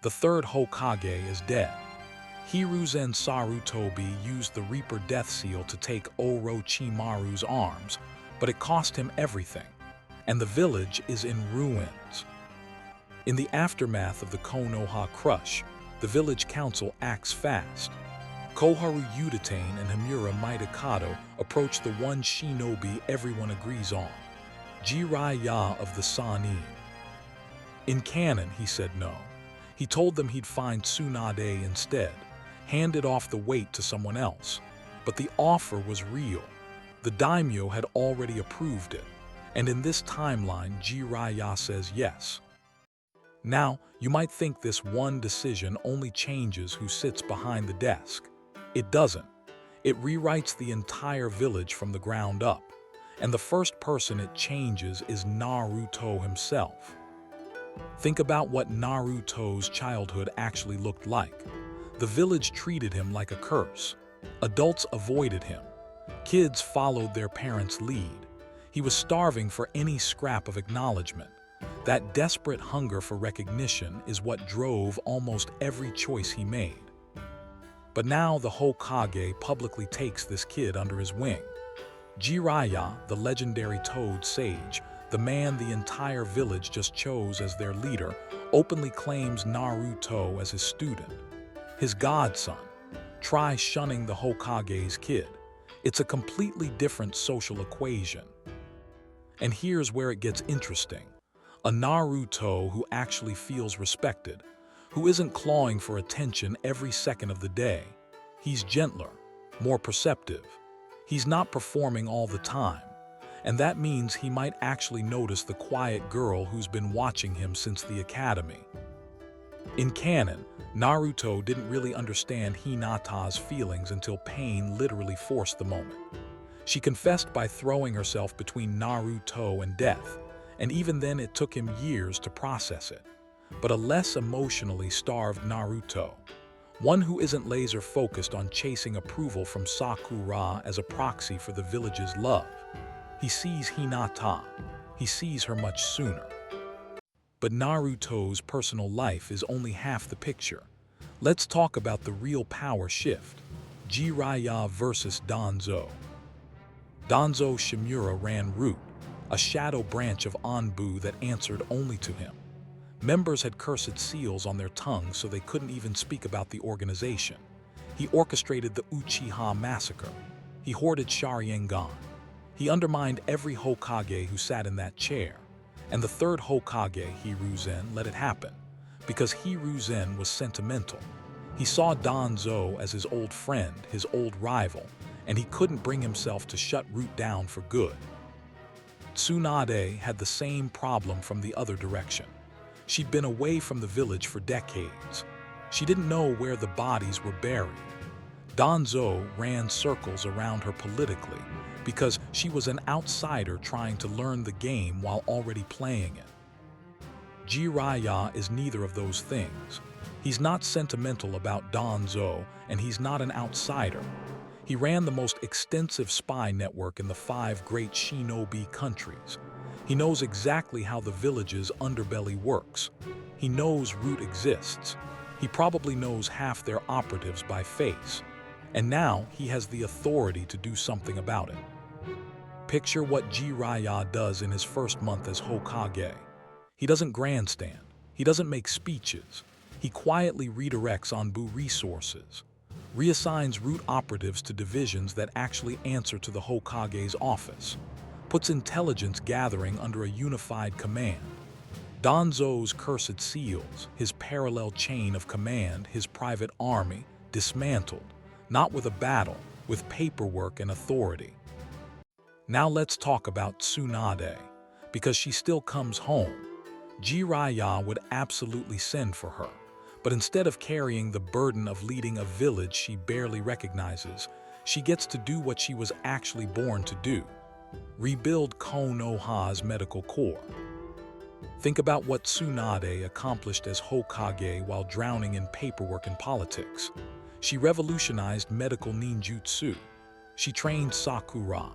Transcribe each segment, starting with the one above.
The third Hokage is dead. Hiruzen Sarutobi used the Reaper Death Seal to take Orochimaru's arms, but it cost him everything, and the village is in ruins. In the aftermath of the Konoha crush, the village council acts fast. Koharu Udatane and Himura Mitokado approach the one shinobi everyone agrees on, Jiraiya of the Sannin. In canon, he said no. He told them he'd find Tsunade instead, handed off the weight to someone else. But the offer was real. The daimyo had already approved it, and in this timeline, Jiraiya says yes. Now, you might think this one decision only changes who sits behind the desk. It doesn't. It rewrites the entire village from the ground up, and the first person it changes is Naruto himself. Think about what Naruto's childhood actually looked like. The village treated him like a curse. Adults avoided him. Kids followed their parents' lead. He was starving for any scrap of acknowledgement. That desperate hunger for recognition is what drove almost every choice he made. But now the Hokage publicly takes this kid under his wing. Jiraiya, the legendary Toad Sage, the man the entire village just chose as their leader, openly claims Naruto as his student, his godson. Try shunning the Hokage's kid. It's a completely different social equation. And here's where it gets interesting. A Naruto who actually feels respected, who isn't clawing for attention every second of the day. He's gentler, more perceptive. He's not performing all the time. And that means he might actually notice the quiet girl who's been watching him since the academy. In canon, Naruto didn't really understand Hinata's feelings until pain literally forced the moment. She confessed by throwing herself between Naruto and death, and even then it took him years to process it. But a less emotionally starved Naruto, one who isn't laser-focused on chasing approval from Sakura as a proxy for the village's love. He sees Hinata. He sees her much sooner. But Naruto's personal life is only half the picture. Let's talk about the real power shift. Jiraiya versus Danzo. Danzo Shimura ran Root, a shadow branch of Anbu that answered only to him. Members had cursed seals on their tongues so they couldn't even speak about the organization. He orchestrated the Uchiha massacre. He hoarded Sharingan. He undermined every Hokage who sat in that chair. And the third Hokage, Hiruzen, let it happen. Because Hiruzen was sentimental. He saw Danzo as his old friend, his old rival, and he couldn't bring himself to shut Root down for good. Tsunade had the same problem from the other direction. She'd been away from the village for decades. She didn't know where the bodies were buried. Danzo ran circles around her politically because she was an outsider trying to learn the game while already playing it. Jiraiya is neither of those things. He's not sentimental about Danzo, and he's not an outsider. He ran the most extensive spy network in the 5 great shinobi countries. He knows exactly how the village's underbelly works. He knows Root exists. He probably knows half their operatives by face. And now he has the authority to do something about it. Picture what Jiraiya does in his first month as Hokage. He doesn't grandstand. He doesn't make speeches. He quietly redirects Anbu resources, reassigns Root operatives to divisions that actually answer to the Hokage's office, puts intelligence gathering under a unified command. Danzo's cursed seals, his parallel chain of command, his private army, dismantled, not with a battle, with paperwork and authority. Now let's talk about Tsunade, because she still comes home. Jiraiya would absolutely send for her, but instead of carrying the burden of leading a village she barely recognizes, she gets to do what she was actually born to do: rebuild Konoha's medical corps. Think about what Tsunade accomplished as Hokage while drowning in paperwork and politics. She revolutionized medical ninjutsu. She trained Sakura.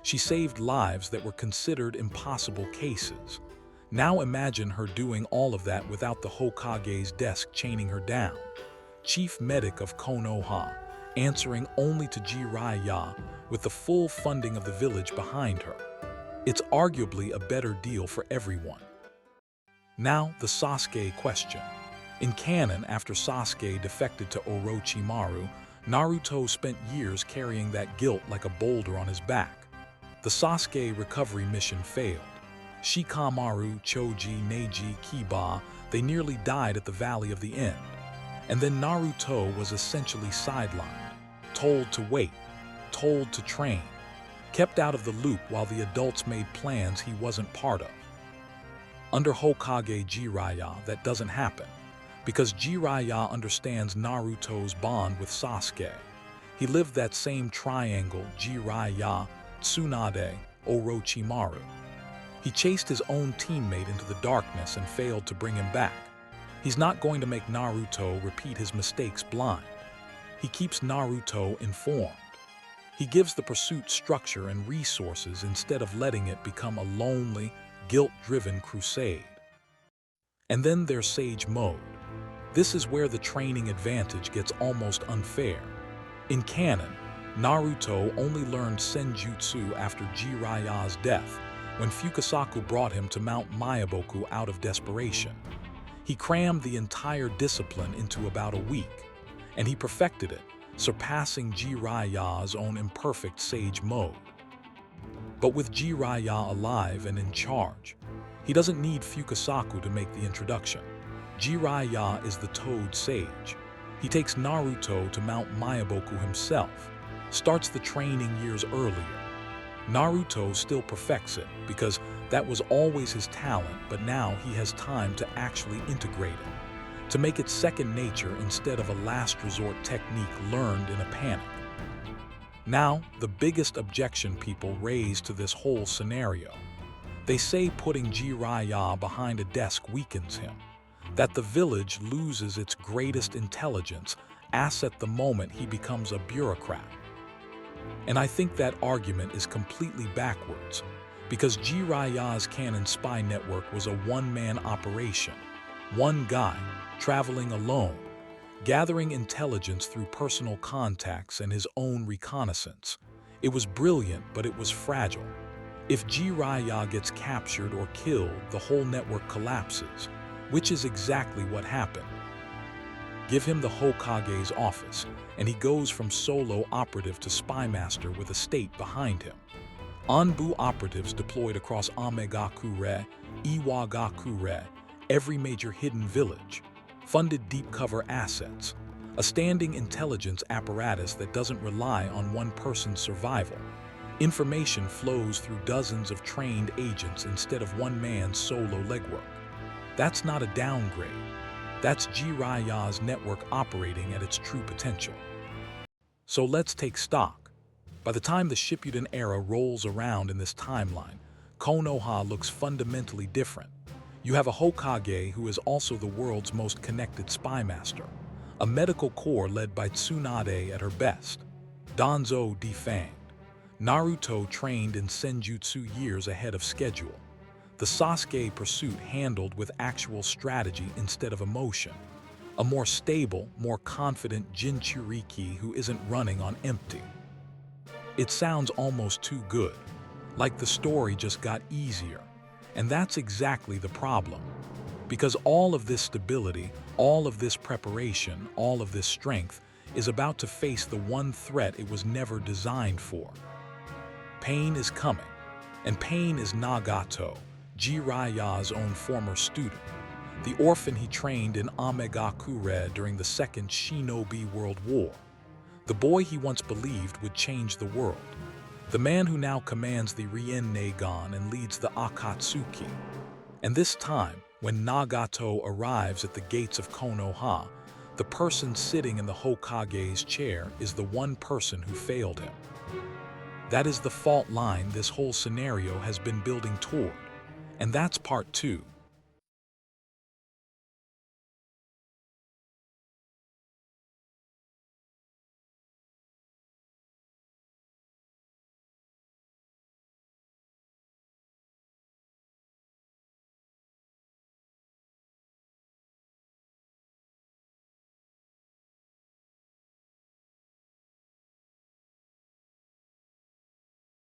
She saved lives that were considered impossible cases. Now imagine her doing all of that without the Hokage's desk chaining her down. Chief medic of Konoha, answering only to Jiraiya with the full funding of the village behind her. It's arguably a better deal for everyone. Now, the Sasuke question. In canon, after Sasuke defected to Orochimaru, Naruto spent years carrying that guilt like a boulder on his back. The Sasuke recovery mission failed. Shikamaru, Choji, Neji, Kiba, they nearly died at the Valley of the End. And then Naruto was essentially sidelined, told to wait, told to train, kept out of the loop while the adults made plans he wasn't part of. Under Hokage Jiraiya, that doesn't happen, because Jiraiya understands Naruto's bond with Sasuke. He lived that same triangle, Jiraiya, Tsunade, Orochimaru. He chased his own teammate into the darkness and failed to bring him back. He's not going to make Naruto repeat his mistakes blind. He keeps Naruto informed. He gives the pursuit structure and resources instead of letting it become a lonely, guilt-driven crusade. And then there's Sage Mode. This is where the training advantage gets almost unfair. In canon, Naruto only learned Senjutsu after Jiraiya's death, when Fukasaku brought him to Mount Myaboku out of desperation. He crammed the entire discipline into about a week, and he perfected it, surpassing Jiraiya's own imperfect Sage Mode. But with Jiraiya alive and in charge, he doesn't need Fukasaku to make the introduction. Jiraiya is the Toad Sage. He takes Naruto to Mount Myaboku himself, starts the training years earlier. Naruto still perfects it because that was always his talent, but now he has time to actually integrate it, to make it second nature instead of a last resort technique learned in a panic. Now, the biggest objection people raise to this whole scenario. They say putting Jiraiya behind a desk weakens him, that the village loses its greatest intelligence asset the moment he becomes a bureaucrat. And I think that argument is completely backwards, because Jiraiya's canon spy network was a one-man operation, one guy, traveling alone, gathering intelligence through personal contacts and his own reconnaissance. It was brilliant, but it was fragile. If Jiraiya gets captured or killed, the whole network collapses, which is exactly what happened. Give him the Hokage's office, and he goes from solo operative to spy master with a state behind him. Anbu operatives deployed across Amegakure, Iwagakure, every major hidden village, funded deep cover assets, a standing intelligence apparatus that doesn't rely on one person's survival. Information flows through dozens of trained agents instead of one man's solo legwork. That's not a downgrade. That's Jiraiya's network operating at its true potential. So let's take stock. By the time the Shippuden era rolls around in this timeline, Konoha looks fundamentally different. You have a Hokage who is also the world's most connected spy master, a medical corps led by Tsunade at her best, Danzo defanged, Naruto trained in Senjutsu years ahead of schedule, the Sasuke pursuit handled with actual strategy instead of emotion, a more stable, more confident Jinchuriki who isn't running on empty. It sounds almost too good, like the story just got easier. And that's exactly the problem. Because all of this stability, all of this preparation, all of this strength is about to face the one threat it was never designed for. Pain is coming, and Pain is Nagato, Jiraiya's own former student, the orphan he trained in Amegakure during the Second Shinobi World War, the boy he once believed would change the world, the man who now commands the Rien Negan and leads the Akatsuki. And this time, when Nagato arrives at the gates of Konoha, the person sitting in the Hokage's chair is the one person who failed him. That is the fault line this whole scenario has been building toward. And that's part 2.